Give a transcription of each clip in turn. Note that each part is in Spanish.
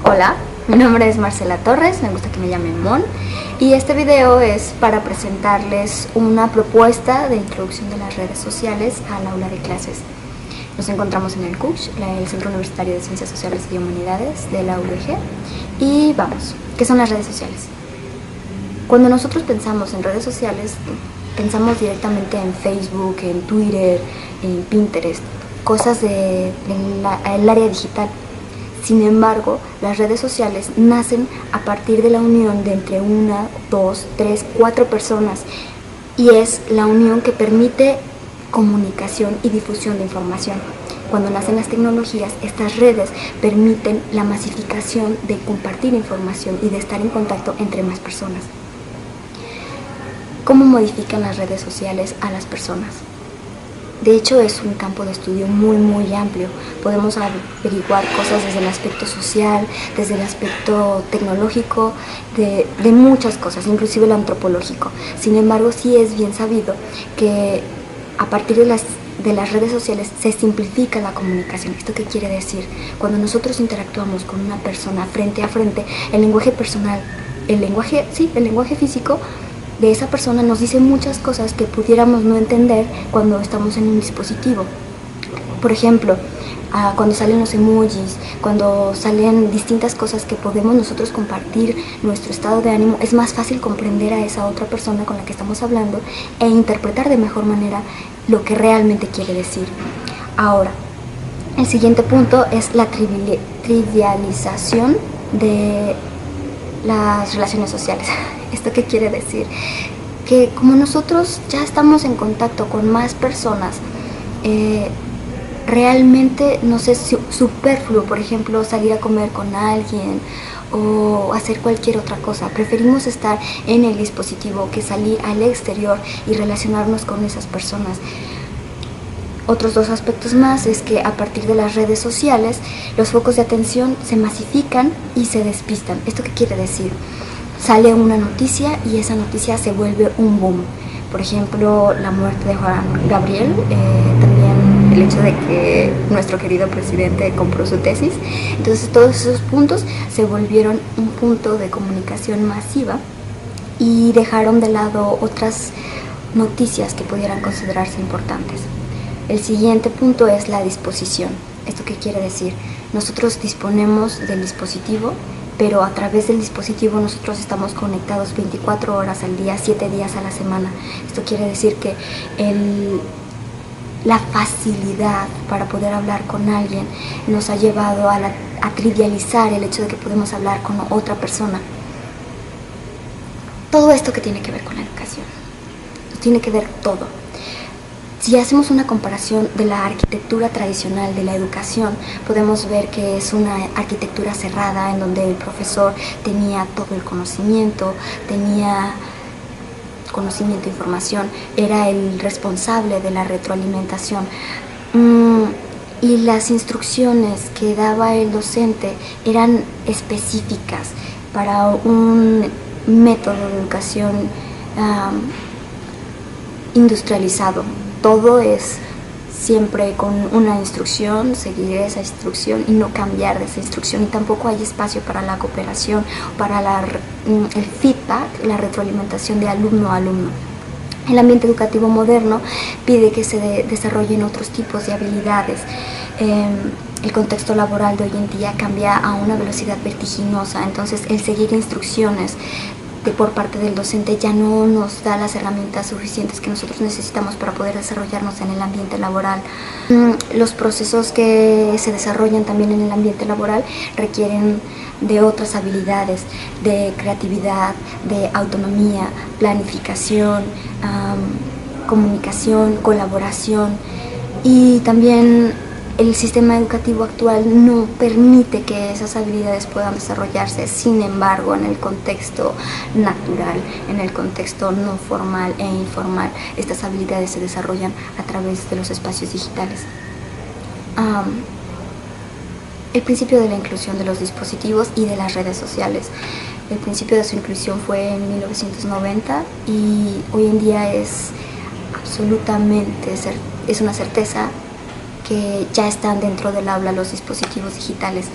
Hola, mi nombre es Marcela Torres, me gusta que me llamen Mon, y este video es para presentarles una propuesta de introducción de las redes sociales al aula de clases. Nos encontramos en el CUCH, el Centro Universitario de Ciencias Sociales y Humanidades de la UDG, y vamos, ¿qué son las redes sociales? Cuando nosotros pensamos en redes sociales, pensamos directamente en Facebook, en Twitter, en Pinterest, cosas del área digital. Sin embargo, las redes sociales nacen a partir de la unión de entre una, dos, tres, cuatro personas, y es la unión que permite comunicación y difusión de información. Cuando nacen las tecnologías, estas redes permiten la masificación de compartir información y de estar en contacto entre más personas. ¿Cómo modifican las redes sociales a las personas? De hecho, es un campo de estudio muy amplio. Podemos averiguar cosas desde el aspecto social, desde el aspecto tecnológico, de muchas cosas, inclusive el antropológico. Sin embargo, sí es bien sabido que a partir de las redes sociales se simplifica la comunicación. ¿Esto qué quiere decir? Cuando nosotros interactuamos con una persona frente a frente, el lenguaje personal, el lenguaje físico de esa persona nos dice muchas cosas que pudiéramos no entender cuando estamos en un dispositivo. Por ejemplo, cuando salen los emojis, cuando salen distintas cosas que podemos nosotros compartir nuestro estado de ánimo, es más fácil comprender a esa otra persona con la que estamos hablando e interpretar de mejor manera lo que realmente quiere decir. Ahora, el siguiente punto es la trivialización de las relaciones sociales. ¿Esto qué quiere decir? Que como nosotros ya estamos en contacto con más personas, realmente nos es superfluo, por ejemplo, salir a comer con alguien o hacer cualquier otra cosa. Preferimos estar en el dispositivo que salir al exterior y relacionarnos con esas personas. Otros dos aspectos más es que a partir de las redes sociales los focos de atención se masifican y se despistan. ¿Esto qué quiere decir? Sale una noticia y esa noticia se vuelve un boom. Por ejemplo, la muerte de Juan Gabriel, también el hecho de que nuestro querido presidente compró su tesis. Entonces todos esos puntos se volvieron un punto de comunicación masiva y dejaron de lado otras noticias que pudieran considerarse importantes. El siguiente punto es la disposición. ¿Esto qué quiere decir? Nosotros disponemos del dispositivo, pero a través del dispositivo nosotros estamos conectados 24 horas al día, 7 días a la semana. Esto quiere decir que la facilidad para poder hablar con alguien nos ha llevado a trivializar el hecho de que podemos hablar con otra persona. Todo esto que tiene que ver con la educación, tiene que ver todo. Si hacemos una comparación de la arquitectura tradicional de la educación, podemos ver que es una arquitectura cerrada en donde el profesor tenía todo el conocimiento, e información, era el responsable de la retroalimentación. Y las instrucciones que daba el docente eran específicas para un método de educación industrializado. Todo es siempre con una instrucción, seguir esa instrucción y no cambiar de esa instrucción, y tampoco hay espacio para la cooperación, para el feedback, la retroalimentación de alumno a alumno. El ambiente educativo moderno pide que se desarrollen otros tipos de habilidades. El contexto laboral de hoy en día cambia a una velocidad vertiginosa, entonces el seguir instrucciones por parte del docente ya no nos da las herramientas suficientes que nosotros necesitamos para poder desarrollarnos en el ambiente laboral. Los procesos que se desarrollan también en el ambiente laboral requieren de otras habilidades, de creatividad, de autonomía, planificación, comunicación, colaboración, y también el sistema educativo actual no permite que esas habilidades puedan desarrollarse. Sin embargo, en el contexto natural, en el contexto no formal e informal, estas habilidades se desarrollan a través de los espacios digitales. El principio de la inclusión de los dispositivos y de las redes sociales. El principio de su inclusión fue en 1990 y hoy en día es una certeza que ya están dentro del aula los dispositivos digitales.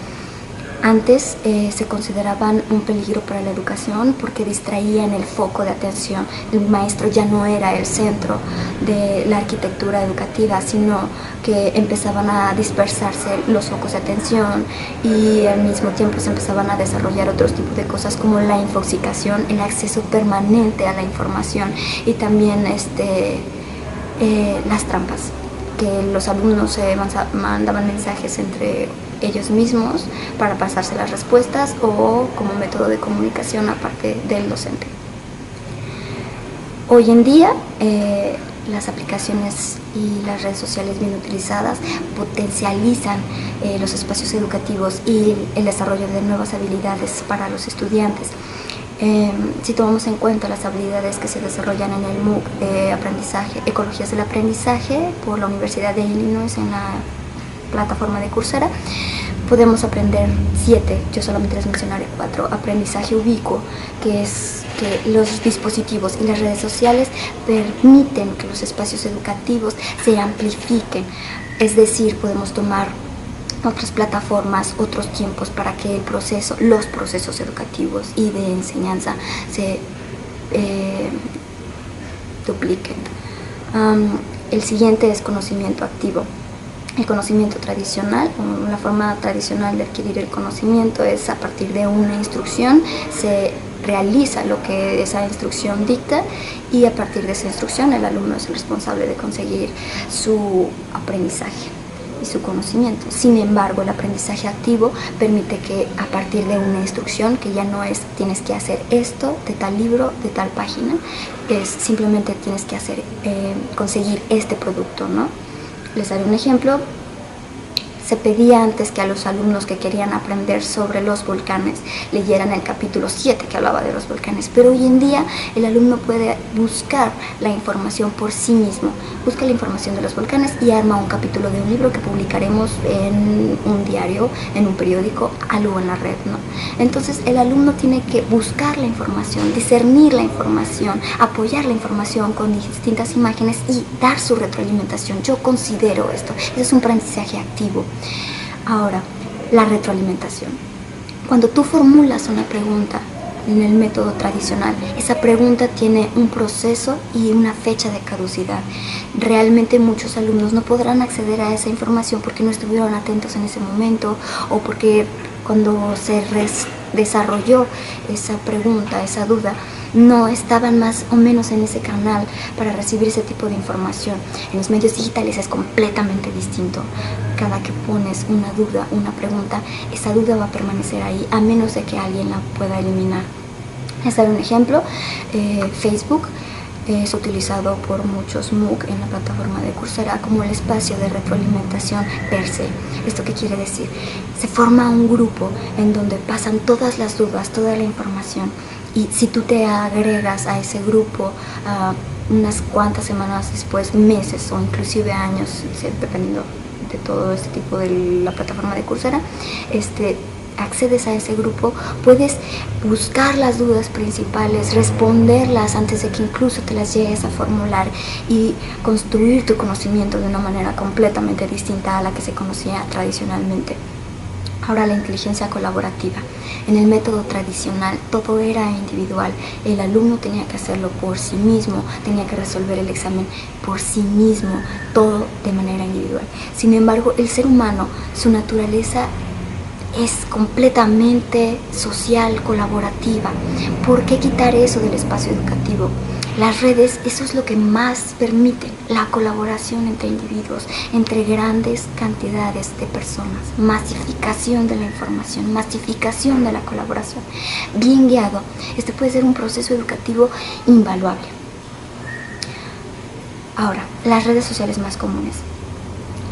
Antes se consideraban un peligro para la educación porque distraían el foco de atención. El maestro ya no era el centro de la arquitectura educativa, sino que empezaban a dispersarse los focos de atención y al mismo tiempo se empezaban a desarrollar otros tipos de cosas como la infoxicación, el acceso permanente a la información y también las trampas, que los alumnos se mandaban mensajes entre ellos mismos para pasarse las respuestas o como método de comunicación aparte del docente. Hoy en día las aplicaciones y las redes sociales bien utilizadas potencializan los espacios educativos y el desarrollo de nuevas habilidades para los estudiantes. Si tomamos en cuenta las habilidades que se desarrollan en el MOOC de aprendizaje, Ecologías del Aprendizaje por la Universidad de Illinois en la plataforma de Coursera, podemos aprender 7, yo solamente les mencionaré 4. Aprendizaje ubicuo, que es que los dispositivos y las redes sociales permiten que los espacios educativos se amplifiquen, es decir, podemos tomar otras plataformas, otros tiempos para que los procesos educativos y de enseñanza se dupliquen. El siguiente es conocimiento activo. El conocimiento tradicional, la forma tradicional de adquirir el conocimiento es a partir de una instrucción, se realiza lo que esa instrucción dicta y a partir de esa instrucción el alumno es el responsable de conseguir su aprendizaje y su conocimiento. Sin embargo, el aprendizaje activo permite que a partir de una instrucción, que ya no es tienes que hacer esto de tal libro, de tal página, es simplemente tienes que hacer, conseguir este producto, ¿no? Les daré un ejemplo. Se pedía antes que a los alumnos que querían aprender sobre los volcanes leyeran el capítulo 7 que hablaba de los volcanes, pero hoy en día el alumno puede buscar la información por sí mismo, busca la información de los volcanes y arma un capítulo de un libro que publicaremos en un diario, en un periódico, algo en la red, ¿no? Entonces el alumno tiene que buscar la información, discernir la información, apoyar la información con distintas imágenes y dar su retroalimentación. Yo considero esto, es un aprendizaje activo. Ahora, la retroalimentación. Cuando tú formulas una pregunta en el método tradicional, esa pregunta tiene un proceso y una fecha de caducidad. Realmente muchos alumnos no podrán acceder a esa información porque no estuvieron atentos en ese momento o porque cuando se desarrolló esa pregunta, esa duda, no estaban más o menos en ese canal para recibir ese tipo de información. En los medios digitales es completamente distinto. Cada que pones una duda, una pregunta, esa duda va a permanecer ahí a menos de que alguien la pueda eliminar. Les daré un ejemplo. Facebook es utilizado por muchos MOOC en la plataforma de Coursera como el espacio de retroalimentación per se. ¿Esto qué quiere decir? Se forma un grupo en donde pasan todas las dudas, toda la información. Y si tú te agregas a ese grupo unas cuantas semanas después, meses o inclusive años, dependiendo de todo este tipo de la plataforma de Coursera, accedes a ese grupo, puedes buscar las dudas principales, responderlas antes de que incluso te las llegues a formular y construir tu conocimiento de una manera completamente distinta a la que se conocía tradicionalmente. Ahora, la inteligencia colaborativa. En el método tradicional todo era individual, el alumno tenía que hacerlo por sí mismo, tenía que resolver el examen por sí mismo, todo de manera individual. Sin embargo, el ser humano, su naturaleza es completamente social, colaborativa. ¿Por qué quitar eso del espacio educativo? Las redes, eso es lo que más permiten, la colaboración entre individuos, entre grandes cantidades de personas, masificación de la información, masificación de la colaboración. Bien guiado, este puede ser un proceso educativo invaluable. Ahora, las redes sociales más comunes.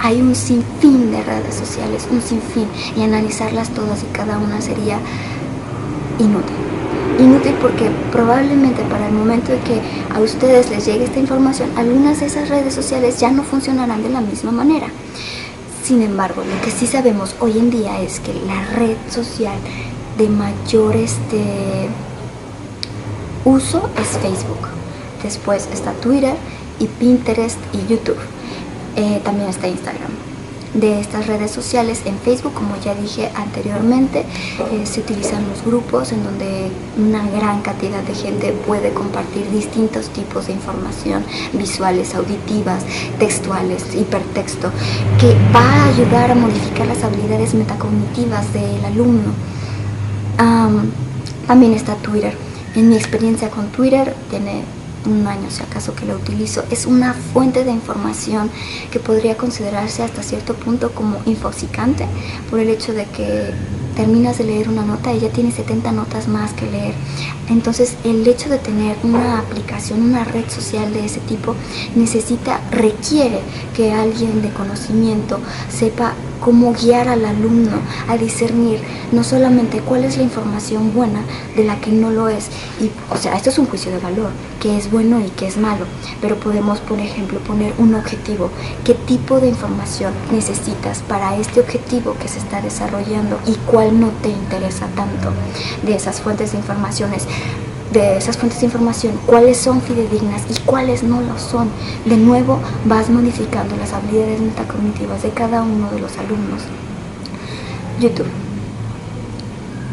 Hay un sinfín de redes sociales, un sinfín, y analizarlas todas y cada una sería inútil. Inútil porque probablemente para el momento de que a ustedes les llegue esta información, algunas de esas redes sociales ya no funcionarán de la misma manera. Sin embargo, lo que sí sabemos hoy en día es que la red social de mayor uso es Facebook. Después está Twitter y Pinterest y YouTube. También está Instagram. de estas redes sociales. En Facebook, como ya dije anteriormente, se utilizan los grupos en donde una gran cantidad de gente puede compartir distintos tipos de información, visuales, auditivas, textuales, hipertexto, que va a ayudar a modificar las habilidades metacognitivas del alumno. También está Twitter. En mi experiencia con Twitter, tiene un año si acaso que lo utilizo, es una fuente de información que podría considerarse hasta cierto punto como infoxicante, por el hecho de que terminas de leer una nota y ya tienes 70 notas más que leer. Entonces el hecho de tener una aplicación, una red social de ese tipo, requiere que alguien de conocimiento sepa cómo guiar al alumno a discernir no solamente cuál es la información buena de la que no lo es. Y, o sea, esto es un juicio de valor, qué es bueno y qué es malo, pero podemos, por ejemplo, poner un objetivo. ¿Qué tipo de información necesitas para este objetivo que se está desarrollando y cuál no te interesa tanto de esas fuentes de informaciones? Cuáles son fidedignas y cuáles no lo son. De nuevo, vas modificando las habilidades metacognitivas de cada uno de los alumnos. YouTube.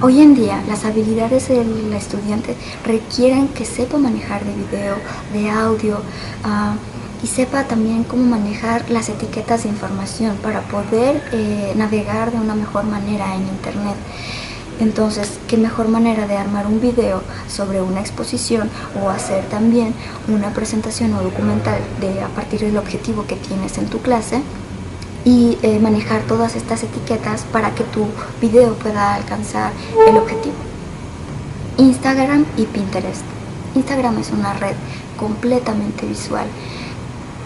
Hoy en día, las habilidades del estudiante requieren que sepa manejar de video, de audio, y sepa también cómo manejar las etiquetas de información para poder navegar de una mejor manera en Internet. Entonces, qué mejor manera de armar un video sobre una exposición o hacer también una presentación o documental a partir del objetivo que tienes en tu clase, y manejar todas estas etiquetas para que tu video pueda alcanzar el objetivo. Instagram y Pinterest. Instagram es una red completamente visual.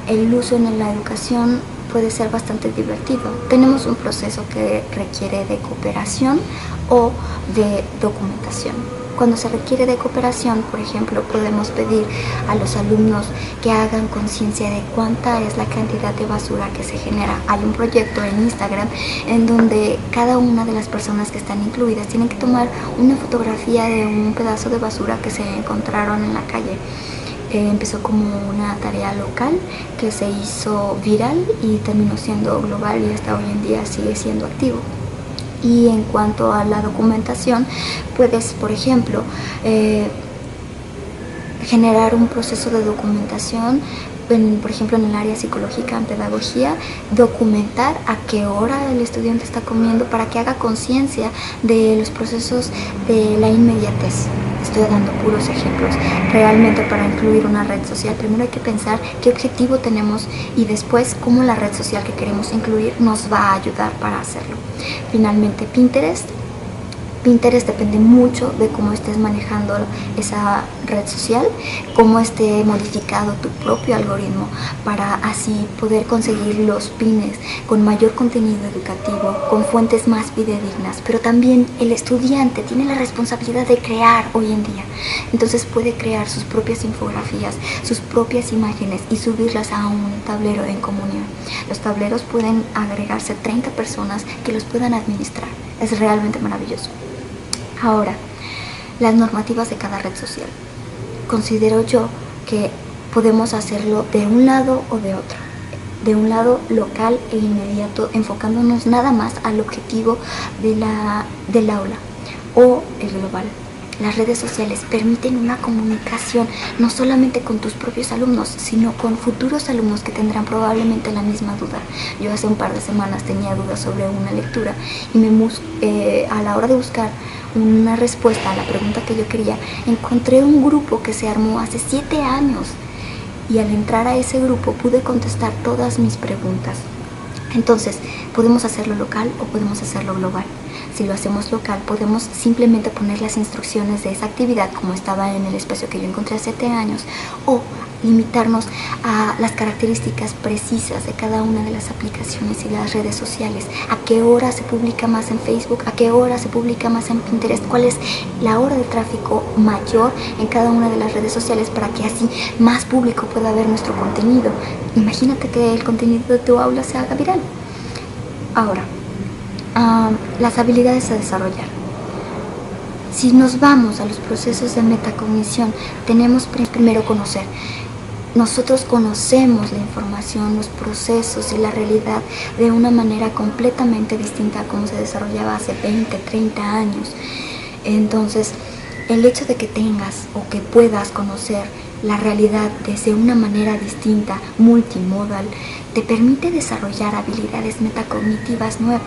El uso en la educación puede ser bastante divertido. Tenemos un proceso que requiere de cooperación o de documentación. Cuando se requiere de cooperación, por ejemplo, podemos pedir a los alumnos que hagan conciencia de cuánta es la cantidad de basura que se genera. Hay un proyecto en Instagram en donde cada una de las personas que están incluidas tienen que tomar una fotografía de un pedazo de basura que se encontraron en la calle. Empezó como una tarea local que se hizo viral y terminó siendo global, y hasta hoy en día sigue siendo activo. Y en cuanto a la documentación, puedes, por ejemplo, generar un proceso de documentación, por ejemplo en el área psicológica, en pedagogía, documentar a qué hora el estudiante está comiendo para que haga conciencia de los procesos de la inmediatez. Estoy dando puros ejemplos. Realmente, para incluir una red social, primero hay que pensar qué objetivo tenemos y después cómo la red social que queremos incluir nos va a ayudar para hacerlo. Finalmente, Pinterest. Pinterest depende mucho de cómo estés manejando esa red social, cómo esté modificado tu propio algoritmo, para así poder conseguir los pines con mayor contenido educativo, con fuentes más fidedignas. Pero también el estudiante tiene la responsabilidad de crear hoy en día. Entonces puede crear sus propias infografías, sus propias imágenes y subirlas a un tablero en comunión. Los tableros pueden agregarse 30 personas que los puedan administrar. Es realmente maravilloso. Ahora, las normativas de cada red social. Considero yo que podemos hacerlo de un lado o de otro. De un lado local e inmediato, enfocándonos nada más al objetivo del aula, o el global. Las redes sociales permiten una comunicación no solamente con tus propios alumnos, sino con futuros alumnos que tendrán probablemente la misma duda. Yo hace un par de semanas tenía dudas sobre una lectura y a la hora de buscar una respuesta a la pregunta que yo quería, encontré un grupo que se armó hace 7 años, y al entrar a ese grupo pude contestar todas mis preguntas. Entonces, podemos hacerlo local o podemos hacerlo global. Si lo hacemos local, podemos simplemente poner las instrucciones de esa actividad como estaba en el espacio que yo encontré hace 7 años, o limitarnos a las características precisas de cada una de las aplicaciones y las redes sociales. A qué hora se publica más en Facebook, a qué hora se publica más en Pinterest, cuál es la hora de tráfico mayor en cada una de las redes sociales, para que así más público pueda ver nuestro contenido. Imagínate que el contenido de tu aula se haga viral. Ahora, las habilidades a desarrollar. Si nos vamos a los procesos de metacognición, tenemos primero conocer nosotros conocemos la información, los procesos y la realidad de una manera completamente distinta a como se desarrollaba hace 20, 30 años. Entonces, el hecho de que tengas o que puedas conocer la realidad desde una manera distinta, multimodal, te permite desarrollar habilidades metacognitivas nuevas.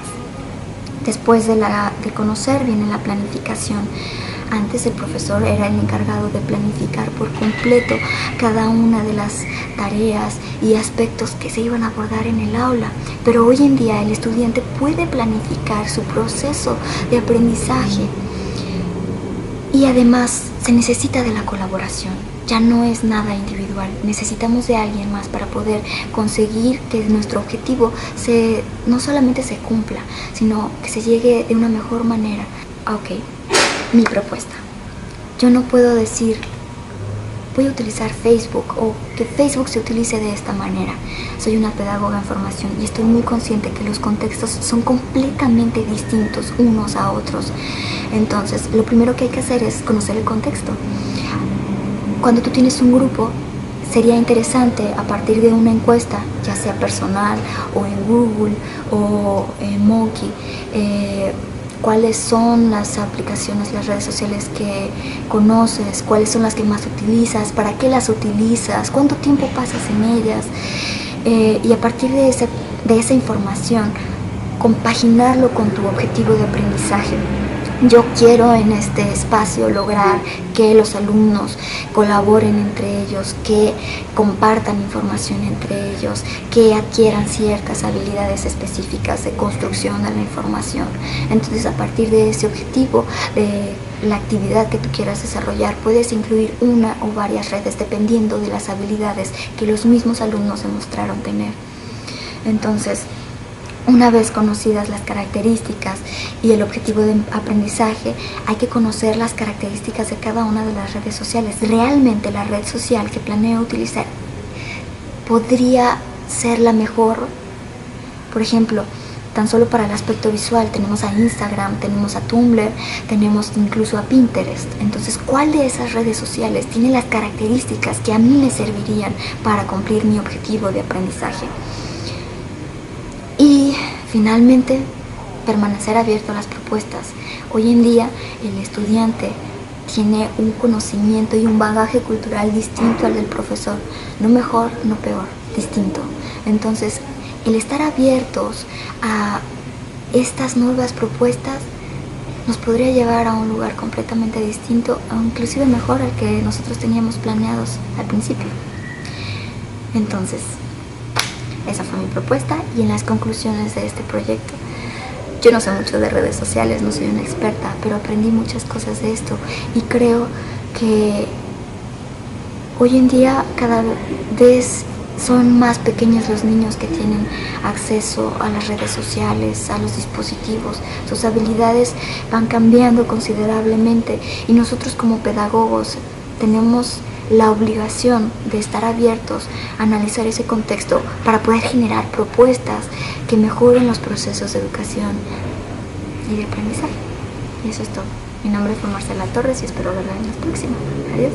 Después de conocer viene la planificación. Antes el profesor era el encargado de planificar por completo cada una de las tareas y aspectos que se iban a abordar en el aula, pero hoy en día el estudiante puede planificar su proceso de aprendizaje y además se necesita de la colaboración. Ya no es nada individual, necesitamos de alguien más para poder conseguir que nuestro objetivo no solamente se cumpla, sino que se llegue de una mejor manera. Ok, mi propuesta. Yo no puedo decir voy a utilizar Facebook o que Facebook se utilice de esta manera. Soy una pedagoga en formación y estoy muy consciente que los contextos son completamente distintos unos a otros. Entonces, lo primero que hay que hacer es conocer el contexto. Cuando tú tienes un grupo, sería interesante a partir de una encuesta, ya sea personal o en Google o en Monkey, cuáles son las aplicaciones, las redes sociales que conoces, cuáles son las que más utilizas, para qué las utilizas, cuánto tiempo pasas en ellas, y a partir de esa información compaginarlo con tu objetivo de aprendizaje. Yo quiero en este espacio lograr que los alumnos colaboren entre ellos, que compartan información entre ellos, que adquieran ciertas habilidades específicas de construcción de la información. Entonces, a partir de ese objetivo, de la actividad que tú quieras desarrollar, puedes incluir una o varias redes dependiendo de las habilidades que los mismos alumnos demostraron tener. Entonces, una vez conocidas las características y el objetivo de aprendizaje, hay que conocer las características de cada una de las redes sociales. Realmente la red social que planeo utilizar podría ser la mejor. Por ejemplo, tan solo para el aspecto visual tenemos a Instagram, tenemos a Tumblr, tenemos incluso a Pinterest. Entonces, ¿cuál de esas redes sociales tiene las características que a mí me servirían para cumplir mi objetivo de aprendizaje? Y finalmente, permanecer abierto a las propuestas. Hoy en día el estudiante tiene un conocimiento y un bagaje cultural distinto al del profesor, no mejor, no peor, distinto. Entonces, el estar abiertos a estas nuevas propuestas nos podría llevar a un lugar completamente distinto, o inclusive mejor al que nosotros teníamos planeados al principio. Entonces, esa fue mi propuesta y en las conclusiones de este proyecto. Yo no sé mucho de redes sociales, no soy una experta, pero aprendí muchas cosas de esto y creo que hoy en día cada vez son más pequeños los niños que tienen acceso a las redes sociales, a los dispositivos. Sus habilidades van cambiando considerablemente y nosotros como pedagogos tenemos la obligación de estar abiertos a analizar ese contexto para poder generar propuestas que mejoren los procesos de educación y de aprendizaje. Y eso es todo. Mi nombre fue Marcela Torres y espero verla en la próxima. Adiós.